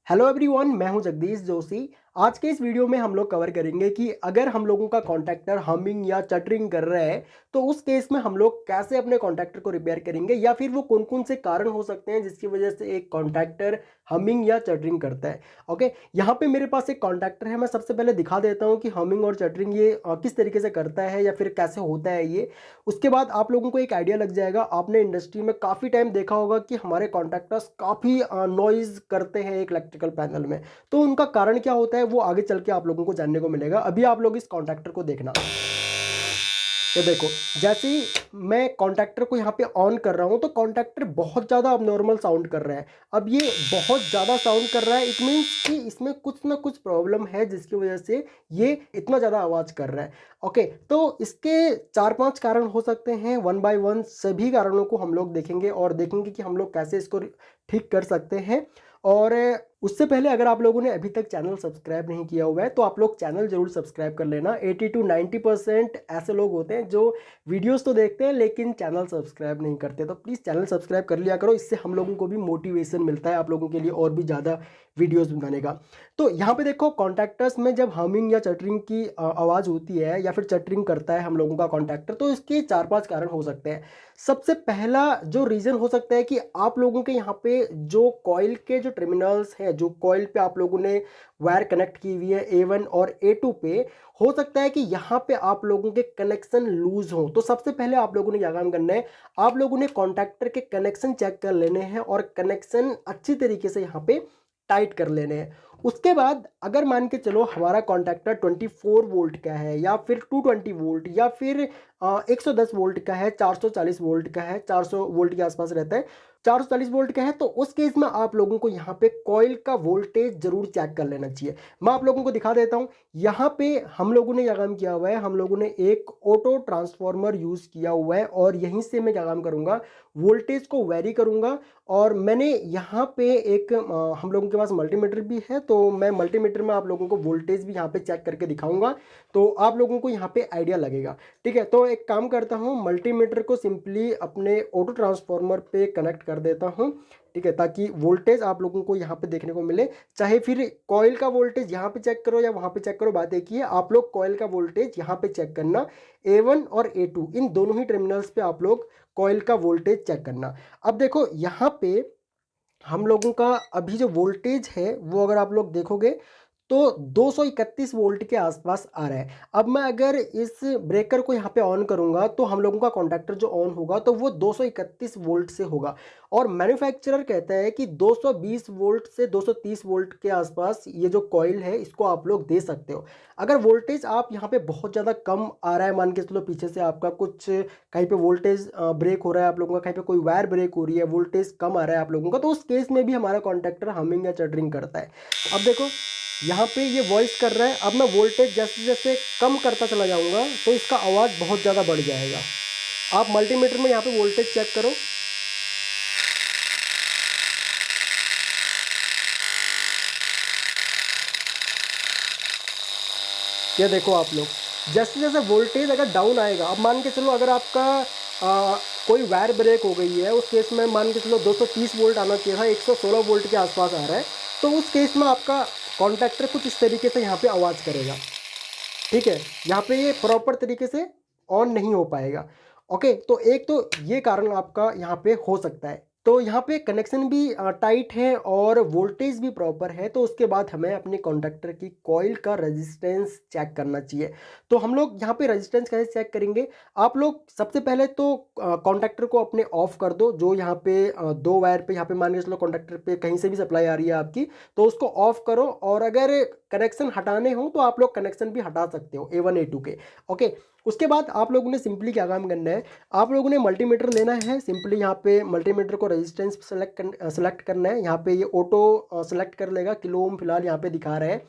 Hello everyone, मैं हूं जगदीश जोशी। आज के इस वीडियो में हम लोग कवर करेंगे कि अगर हम लोगों का कॉन्टैक्टर हमिंग या चटरिंग कर रहा है तो उस केस में हम लोग कैसे अपने कॉन्टैक्टर को रिपेयर करेंगे या फिर वो कौन कौन से कारण हो सकते हैं जिसकी वजह से एक कॉन्टैक्टर हमिंग या चटरिंग करता है। ओके, यहाँ पे मेरे पास एक कॉन्टैक्टर है। मैं सबसे पहले दिखा देता हूँ कि हमिंग और चटरिंग ये किस तरीके से करता है या फिर कैसे होता है ये। उसके बाद आप लोगों को एक आइडिया लग जाएगा। आपने इंडस्ट्री में काफ़ी टाइम देखा होगा कि हमारे कॉन्टैक्टर्स काफ़ी नॉइज़ करते हैं एक इलेक्ट्रिकल पैनल में। तो उनका कारण क्या होता है वो आगे चल के आप लोगों को जानने को मिलेगा। अभी आप लोग इस कॉन्टैक्टर को देखना। ये देखो, जैसे ही मैं कॉन्टैक्टर को यहाँ पे ऑन कर रहा हूँ तो कॉन्टैक्टर बहुत ज़्यादा अबनॉर्मल साउंड कर रहा है। अब ये बहुत ज़्यादा साउंड कर रहा है, इट मीन्स कि इसमें कुछ ना कुछ प्रॉब्लम है जिसकी वजह से ये इतना ज़्यादा आवाज़ कर रहा है। ओके, तो इसके 4-5 कारण हो सकते हैं। वन बाय वन सभी कारणों को हम लोग देखेंगे और देखेंगे कि हम लोग कैसे इसको ठीक कर सकते हैं। और उससे पहले अगर आप लोगों ने अभी तक चैनल सब्सक्राइब नहीं किया हुआ है तो आप लोग चैनल जरूर सब्सक्राइब कर लेना। 80 to 90% ऐसे लोग होते हैं जो वीडियोस तो देखते हैं लेकिन चैनल सब्सक्राइब नहीं करते, तो प्लीज़ चैनल सब्सक्राइब कर लिया करो। इससे हम लोगों को भी मोटिवेशन मिलता है आप लोगों के लिए और भी ज़्यादा वीडियोस बनाने का। तो यहाँ पे देखो, कॉन्टैक्टर्स में जब हमिंग या चटरिंग की आवाज़ होती है या फिर चटरिंग करता है हम लोगों का कॉन्टैक्टर, तो इसके 4-5 कारण हो सकते हैं। सबसे पहला जो रीज़न हो सकता है कि आप लोगों के यहाँ पे जो कॉइल के जो टर्मिनल्स हैं, जो कॉइल पे आप लोगों ने वायर कनेक्ट की हुई है A1 और A2 पे, हो सकता है कि यहाँ पे आप लोगों के कनेक्शन लूज हो। तो सबसे पहले आप लोगों ने क्या काम करना है, आप लोगों ने कॉन्टैक्टर के कनेक्शन चेक कर लेने हैं और कनेक्शन अच्छी तरीके से यहाँ पे टाइट कर लेने हैं। उसके बाद अगर मान के चलो हमारा कॉन्टैक्टर 24 वोल्ट का है या फिर 220 वोल्ट या फिर 110 वोल्ट का है, 440 वोल्ट का है, 400 वोल्ट के आसपास रहता है, 440 वोल्ट का है, तो उस केस में आप लोगों को यहाँ पे कॉइल का वोल्टेज जरूर चेक कर लेना चाहिए। मैं आप लोगों को दिखा देता हूँ। यहाँ पे हम लोगों ने क्या काम किया हुआ है, हम लोगों ने एक ऑटो ट्रांसफॉर्मर यूज किया हुआ है और यहीं से मैं क्या काम करूंगा, वोल्टेज को वेरी करूंगा। और मैंने यहाँ पे एक हम लोगों के पास मल्टीमीटर भी है, तो मैं मल्टीमीटर में आप लोगों को वोल्टेज भी यहाँ पे चेक करके दिखाऊंगा, तो आप लोगों को यहाँ पे आइडिया लगेगा। ठीक है, तो एक काम करता हूँ, मल्टीमीटर को सिंपली अपने ऑटो ट्रांसफॉर्मर पे कनेक्ट कर देता हूँ। ठीक है, ताकि वोल्टेज आप लोगों को यहाँ पे देखने को मिले। चाहे फिर कॉइल का वोल्टेज यहाँ पे चेक करो या वहाँ पे चेक करो, बात एक ही है। आप लोग कॉइल का वोल्टेज यहाँ पे चेक करना। A1 और A2 इन दोनों ही टर्मिनल्स पे आप लोग कॉइल का वोल्टेज चेक करना। अब देखो यहाँ पे हम लोगों का अभी जो वोल्टेज है वो अगर आप लोग देखोगे तो 231 वोल्ट के आसपास आ रहा है। अब मैं अगर इस ब्रेकर को यहाँ पे ऑन करूँगा तो हम लोगों का कॉन्टैक्टर जो ऑन होगा तो वो 231 वोल्ट से होगा। और मैन्युफैक्चरर कहता है कि 220 वोल्ट से 230 वोल्ट के आसपास ये जो कॉइल है इसको आप लोग दे सकते हो। अगर वोल्टेज आप यहाँ पे बहुत ज़्यादा कम आ रहा है, मान के चलो पीछे से आपका कुछ कहीं पे वोल्टेज ब्रेक हो रहा है आप लोगों का, कहीं पे कोई वायर ब्रेक हो रही है, वोल्टेज कम आ रहा है आप लोगों का, तो उस केस में भी हमारा कॉन्टैक्टर हमिंग या चटरिंग करता है। अब देखो यहाँ पे ये वॉइस कर रहा है। अब मैं वोल्टेज जैसे जैसे कम करता चला जाऊंगा तो इसका आवाज़ बहुत ज़्यादा बढ़ जाएगा। आप मल्टीमीटर में यहाँ पे वोल्टेज चेक करो। ये देखो आप लोग, जैसे जैसे वोल्टेज अगर डाउन आएगा, अब मान के चलो अगर आपका कोई वायर ब्रेक हो गई है, उस केस में मान के चलो 230 वोल्ट आना चाहिए था, 116 वोल्ट के आसपास आ रहा है, तो उस केस में आपका कॉन्टैक्टर कुछ इस तरीके से यहाँ पे आवाज़ करेगा। ठीक है, यहाँ पे ये प्रॉपर तरीके से ऑन नहीं हो पाएगा। ओके, तो एक तो ये कारण आपका यहाँ पे हो सकता है। तो यहाँ पे कनेक्शन भी टाइट है और वोल्टेज भी प्रॉपर है, तो उसके बाद हमें अपने कॉन्टैक्टर की कॉइल का रेजिस्टेंस चेक करना चाहिए। तो हम लोग यहाँ पे रेजिस्टेंस कैसे चेक करेंगे, आप लोग सबसे पहले तो कॉन्टैक्टर को अपने ऑफ कर दो। जो यहाँ पे दो वायर पे यहाँ पे मान के चलो कॉन्टैक्टर पे कहीं से भी सप्लाई आ रही है आपकी, तो उसको ऑफ करो। और अगर कनेक्शन हटाने हो तो आप लोग कनेक्शन भी हटा सकते हो A1 A2 के। ओके, उसके बाद आप लोगों ने सिंपली क्या काम करना है, आप लोगों ने मल्टीमीटर लेना है। सिंपली यहाँ पे मल्टीमीटर को रेजिस्टेंस सेलेक्ट करना है। यहाँ पे ये ऑटो सेलेक्ट कर लेगा, किलो ओम फिलहाल यहाँ पे दिखा रहे हैं।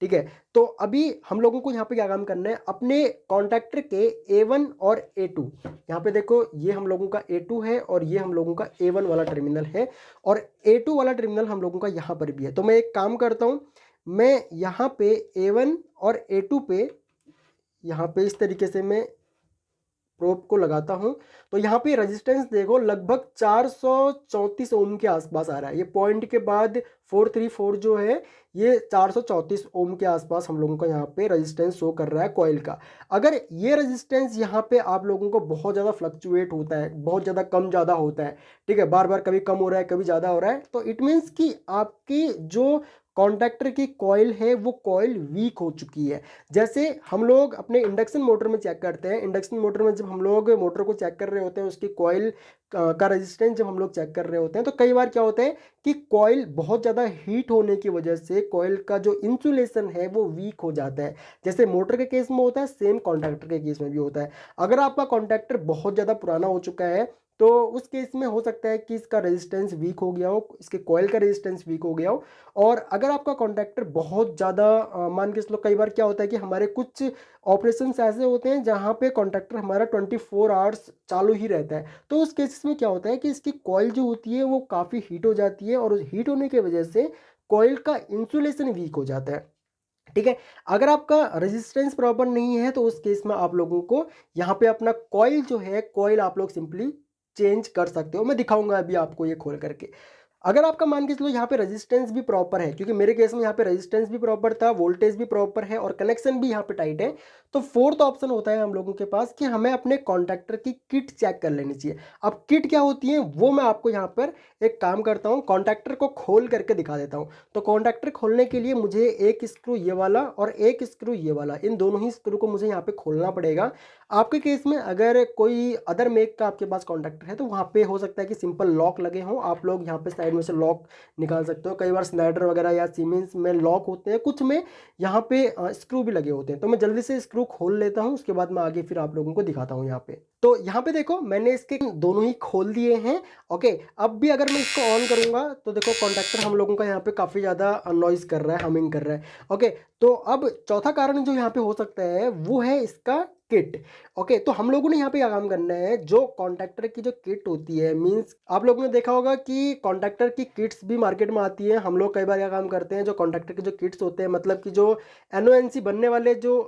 ठीक है, तो अभी हम लोगों को यहाँ पे क्या काम करना है, अपने कॉन्टैक्टर के A1 और A2, यहाँ पे देखो ये हम लोगों का A2 है और ये हम लोगों का A1 वाला टर्मिनल है और A2 वाला टर्मिनल हम लोगों का यहाँ पर भी है। तो मैं एक काम करता हूँ, मैं यहाँ पे A1 और A2 पे यहाँ पे इस तरीके से मैं प्रोब को लगाता हूँ तो यहाँ पे रेजिस्टेंस देखो लगभग 434 ओम के आसपास आ रहा है। ये पॉइंट के बाद 434 जो है ये 434 ओम के आसपास हम लोगों का यहाँ पे रेजिस्टेंस शो कर रहा है कॉइल का। अगर ये रेजिस्टेंस यहाँ पे आप लोगों को बहुत ज़्यादा फ्लक्चुएट होता है, बहुत ज़्यादा कम ज़्यादा होता है, ठीक है, बार बार कभी कम हो रहा है कभी ज़्यादा हो रहा है, तो इट मीन्स कि आपकी जो कॉन्टैक्टर की कॉइल है वो कॉइल वीक हो चुकी है। जैसे हम लोग अपने इंडक्शन मोटर में चेक करते हैं, इंडक्शन मोटर में जब हम लोग मोटर को चेक कर रहे होते हैं, उसकी कॉइल का रेजिस्टेंस जब हम लोग चेक कर रहे होते हैं, तो कई बार क्या होता है कि कॉइल बहुत ज़्यादा हीट होने की वजह से कॉइल का जो इंसुलेशन है वो वीक हो जाता है। जैसे मोटर के केस में होता है, सेम कॉन्टैक्टर के केस में भी होता है। अगर आपका कॉन्टैक्टर बहुत ज़्यादा पुराना हो चुका है तो उस केस में हो सकता है कि इसका रेजिस्टेंस वीक हो गया हो, इसके कॉइल का रेजिस्टेंस वीक हो गया हो। और अगर आपका कॉन्टैक्टर बहुत ज़्यादा मान के चलो, कई बार क्या होता है कि हमारे कुछ ऑपरेशंस ऐसे होते हैं जहाँ पे कॉन्टैक्टर हमारा 24 आवर्स चालू ही रहता है, तो उस केसेस में क्या होता है कि इसकी कॉइल जो होती है वो काफ़ी हीट हो जाती है और उस हीट होने की वजह से कॉइल का इंसुलेशन वीक हो जाता है। ठीक है, अगर आपका रेजिस्टेंस प्रॉपर नहीं है तो उस केस में आप लोगों को यहाँ पे अपना कॉइल जो है, कॉइल आप लोग सिंपली चेंज कर सकते हो। मैं दिखाऊंगा अभी आपको ये खोल करके। अगर आपका मान के चलो यहाँ पे रेजिस्टेंस भी प्रॉपर है, क्योंकि मेरे केस में यहाँ पे रेजिस्टेंस भी प्रॉपर था, वोल्टेज भी प्रॉपर है और कनेक्शन भी यहाँ पे टाइट है, तो फोर्थ ऑप्शन होता है हम लोगों के पास कि हमें अपने कॉन्टैक्टर की किट चेक कर लेनी चाहिए। अब किट क्या होती है वो मैं आपको यहाँ पर एक काम करता हूँ, कॉन्टैक्टर को खोल करके दिखा देता हूँ। तो कॉन्टैक्टर खोलने के लिए मुझे एक स्क्रू ये वाला और एक स्क्रू ये वाला, इन दोनों ही स्क्रू को मुझे यहाँ पे खोलना पड़ेगा। आपके केस में अगर कोई अदर मेक का आपके पास कॉन्टैक्टर है तो वहाँ पे हो सकता है कि सिंपल लॉक लगे हों, आप लोग यहाँ पे साइड में से लॉक निकाल सकते हो। कई बार स्नाइडर वगैरह या सीमेंस में लॉक होते हैं, कुछ में यहाँ पे स्क्रू भी लगे होते हैं। तो मैं जल्दी से स्क्रू खोल लेता हूँ, उसके बाद मैं आगे फिर आप लोगों को दिखाता हूँ। यहाँ पे तो यहाँ पे देखो मैंने इसके दोनों ही खोल दिए हैं। ओके, अब भी अगर मैं इसको ऑन करूंगा तो देखो कॉन्टैक्टर हम लोगों का यहाँ पे काफ़ी ज़्यादा नॉइज कर रहा है, हमिंग कर रहा है। ओके, तो अब चौथा कारण जो यहाँ पे हो सकता है वो है इसका किट। ओके, तो हम लोगों ने यहाँ पे क्या काम करना है, जो कॉन्टैक्टर की जो किट होती है, मींस आप लोगों ने देखा होगा कि कॉन्टैक्टर की किट्स भी मार्केट में आती है। हम लोग कई बार क्या काम करते हैं, जो कॉन्टैक्टर के जो किट्स होते हैं, मतलब कि जो एनओएनसी बनने वाले जो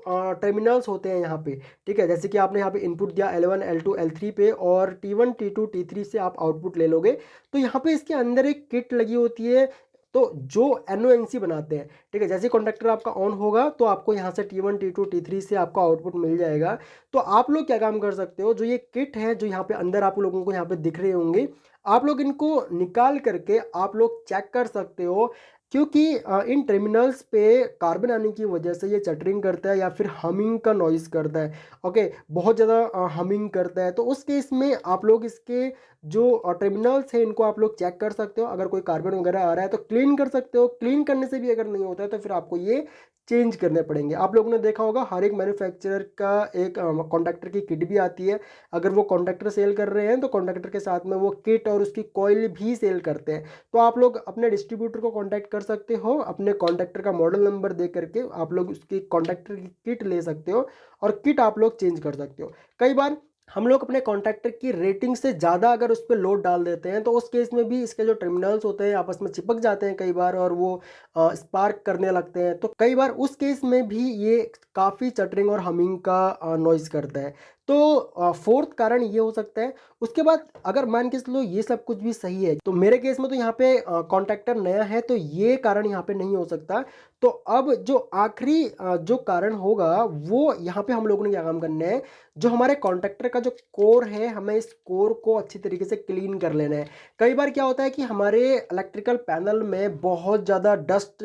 टर्मिनल्स होते हैं यहाँ पे, ठीक है, जैसे कि आपने यहाँ पे इनपुट दिया L1 L2 L3 पे और T1 T2 T3 से आप आउटपुट ले लोगे, तो यहाँ पे इसके अंदर एक किट लगी होती है। तो जो एनओएनसी बनाते हैं, ठीक है, जैसे कॉन्टैक्टर आपका ऑन होगा तो आपको यहाँ से T1 T2 T3 से आपका आउटपुट मिल जाएगा। तो आप लोग क्या काम कर सकते हो, जो ये किट है जो यहाँ पे अंदर आप लोगों को यहाँ पे दिख रहे होंगे, आप लोग इनको निकाल करके आप लोग चेक कर सकते हो, क्योंकि इन टर्मिनल्स पे कार्बन आने की वजह से ये चटरिंग करता है या फिर हमिंग का नॉइज़ करता है। ओके, बहुत ज़्यादा हमिंग करता है, तो उस केस में आप लोग इसके जो टर्मिनल्स हैं इनको आप लोग चेक कर सकते हो। अगर कोई कार्बन वगैरह आ रहा है तो क्लीन कर सकते हो, क्लीन करने से भी अगर नहीं होता है तो फिर आपको ये चेंज करने पड़ेंगे। आप लोगों ने देखा होगा हर एक मैन्युफैक्चरर का एक कॉन्टैक्टर की किट भी आती है। अगर वो कॉन्टैक्टर सेल कर रहे हैं तो कॉन्टैक्टर के साथ में वो किट और उसकी कॉइल भी सेल करते हैं। तो आप लोग अपने डिस्ट्रीब्यूटर को कांटेक्ट कर सकते हो, अपने कॉन्टैक्टर का मॉडल नंबर दे करके आप लोग उसकी कॉन्टैक्टर की किट ले सकते हो और किट आप लोग चेंज कर सकते हो। कई बार हम लोग अपने कॉन्टैक्टर की रेटिंग से ज़्यादा अगर उस पर लोड डाल देते हैं तो उस केस में भी इसके जो टर्मिनल्स होते हैं आपस में चिपक जाते हैं कई बार, और वो स्पार्क करने लगते हैं। तो कई बार उस केस में भी ये काफ़ी चटरिंग और हमिंग का नॉइज़ करता है। तो फोर्थ कारण ये हो सकता है। उसके बाद अगर मान के चलो ये सब कुछ भी सही है, तो मेरे केस में तो यहाँ पे कॉन्टैक्टर नया है तो ये कारण यहाँ पे नहीं हो सकता। तो अब जो आखिरी जो कारण होगा वो यहाँ पे हम लोगों ने क्या काम करना है, जो हमारे कॉन्टैक्टर का जो कोर है हमें इस कोर को अच्छी तरीके से क्लीन कर लेना है। कई बार क्या होता है कि हमारे इलेक्ट्रिकल पैनल में बहुत ज़्यादा डस्ट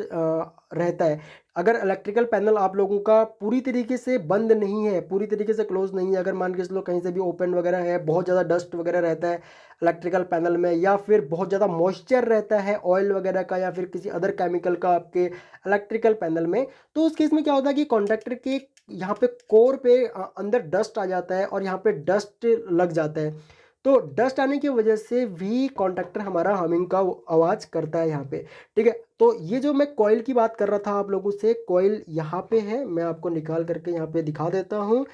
रहता है। अगर इलेक्ट्रिकल पैनल आप लोगों का पूरी तरीके से बंद नहीं है, पूरी तरीके से क्लोज नहीं है, अगर मान के चलो कहीं से भी ओपन वगैरह है, बहुत ज़्यादा डस्ट वगैरह रहता है इलेक्ट्रिकल पैनल में, या फिर बहुत ज़्यादा मॉइस्चर रहता है ऑयल वगैरह का या फिर किसी अदर केमिकल का आपके इलेक्ट्रिकल पैनल में, तो उस केस में क्या होता है कि कॉन्टैक्टर के यहाँ पे कोर पे अंदर डस्ट आ जाता है और यहाँ पे डस्ट लग जाता है। तो डस्ट आने की वजह से भी कॉन्टैक्टर हमारा हमिंग का आवाज़ करता है यहाँ पे। ठीक है, तो ये जो मैं कॉइल की बात कर रहा था आप लोगों से, कॉइल यहाँ पे है, मैं आपको निकाल करके यहाँ पे दिखा देता हूँ।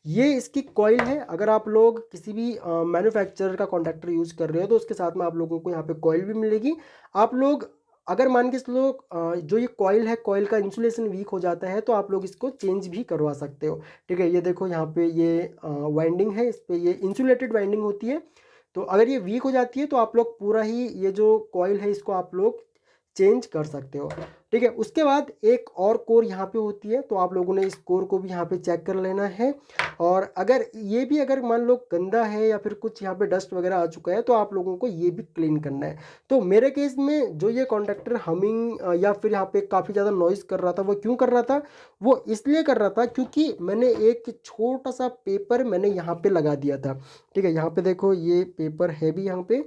ये इसकी कॉइल है। अगर आप लोग किसी भी मैन्युफैक्चरर का कॉन्टैक्टर यूज़ कर रहे हो तो उसके साथ में आप लोगों को यहाँ पे कॉइल भी मिलेगी। आप लोग अगर मान के चलो जो ये कॉइल है, कॉइल का इंसुलेशन वीक हो जाता है तो आप लोग इसको चेंज भी करवा सकते हो। ठीक है, ये देखो यहाँ पे ये वाइंडिंग है, इस पे ये इंसुलेटेड वाइंडिंग होती है। तो अगर ये वीक हो जाती है तो आप लोग पूरा ही ये जो कॉइल है इसको आप लोग चेंज कर सकते हो। ठीक है, उसके बाद एक और कोर यहाँ पे होती है, तो आप लोगों ने इस कोर को भी यहाँ पे चेक कर लेना है। और अगर ये भी अगर मान लो गंदा है या फिर कुछ यहाँ पे डस्ट वगैरह आ चुका है तो आप लोगों को ये भी क्लीन करना है। तो मेरे केस में जो ये कॉन्ट्रैक्टर हमिंग या फिर यहाँ पे काफ़ी ज़्यादा नॉइज़ कर रहा था, वो क्यों कर रहा था? वो इसलिए कर रहा था क्योंकि मैंने एक छोटा सा पेपर मैंने यहाँ पे लगा दिया था। ठीक है, यहाँ पे देखो ये पेपर है भी यहाँ पे।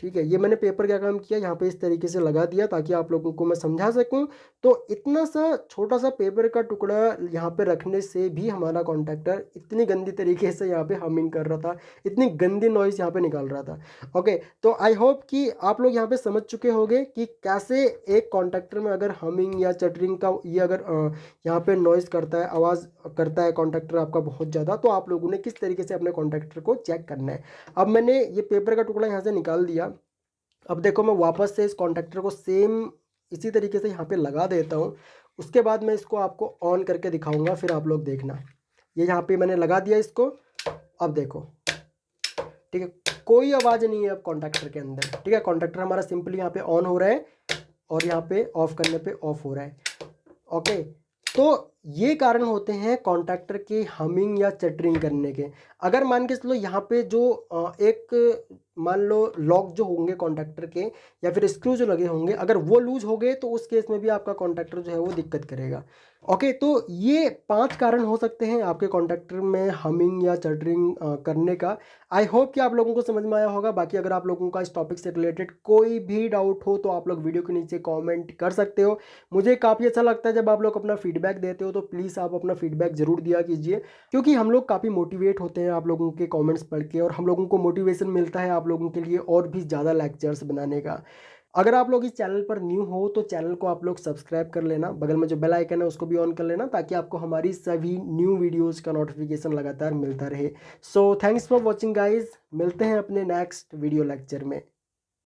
ठीक है, ये मैंने पेपर क्या काम किया, यहाँ पे इस तरीके से लगा दिया ताकि आप लोगों को मैं समझा सकूं। तो इतना सा छोटा सा पेपर का टुकड़ा यहाँ पे रखने से भी हमारा कॉन्ट्रैक्टर इतनी गंदी तरीके से यहाँ पे हमिंग कर रहा था, इतनी गंदी नॉइज़ यहाँ पे निकाल रहा था। ओके, तो आई होप कि आप लोग यहाँ पे समझ चुके होंगे कि कैसे एक कॉन्ट्रैक्टर में अगर हमिंग या चटरिंग का ये अगर यहाँ पे नॉइज़ करता है, आवाज़ करता है कॉन्ट्रैक्टर आपका बहुत ज़्यादा, तो आप लोगों ने किस तरीके से अपने कॉन्ट्रैक्टर को चेक करना है। अब मैंने ये पेपर का टुकड़ा यहाँ से निकाल दिया। अब देखो मैं वापस से इस कॉन्टैक्टर को सेम इसी तरीके से यहाँ पे लगा देता हूँ। उसके बाद मैं इसको आपको ऑन करके दिखाऊंगा, फिर आप लोग देखना। ये यहाँ पे मैंने लगा दिया इसको, अब देखो। ठीक है, कोई आवाज़ नहीं है अब कॉन्टैक्टर के अंदर। ठीक है, कॉन्टैक्टर हमारा सिंपली यहाँ पे ऑन हो रहा है और यहाँ पे ऑफ करने पे ऑफ हो रहा है। ओके, तो ये कारण होते हैं कॉन्ट्रैक्टर के हमिंग या चटरिंग करने के। अगर मान के चलो यहाँ पे जो एक मान लो लॉक जो होंगे कॉन्ट्रैक्टर के या फिर स्क्रू जो लगे होंगे, अगर वो लूज हो गए तो उस केस में भी आपका कॉन्ट्रैक्टर जो है वो दिक्कत करेगा। ओके, तो ये 5 कारण हो सकते हैं आपके कॉन्ट्रैक्टर में हमिंग या चटरिंग करने का। आई होप कि आप लोगों को समझ में आया होगा। बाकी अगर आप लोगों का इस टॉपिक से रिलेटेड कोई भी डाउट हो तो आप लोग वीडियो के नीचे कॉमेंट कर सकते हो। मुझे काफ़ी अच्छा लगता है जब आप लोग अपना फीडबैक देते हो, तो प्लीज़ आप अपना फीडबैक ज़रूर दिया कीजिए, क्योंकि हम लोग काफ़ी मोटिवेट होते हैं आप लोगों के कमेंट्स पढ़ के, और हम लोगों को मोटिवेशन मिलता है आप लोगों के लिए और भी ज़्यादा लेक्चर्स बनाने का। अगर आप लोग इस चैनल पर न्यू हो तो चैनल को आप लोग सब्सक्राइब कर लेना, बगल में जो बेल आइकन है उसको भी ऑन कर लेना ताकि आपको हमारी सभी न्यू वीडियोज़ का नोटिफिकेशन लगातार मिलता रहे। So thanks for watching guys, मिलते हैं अपने नेक्स्ट वीडियो लेक्चर में।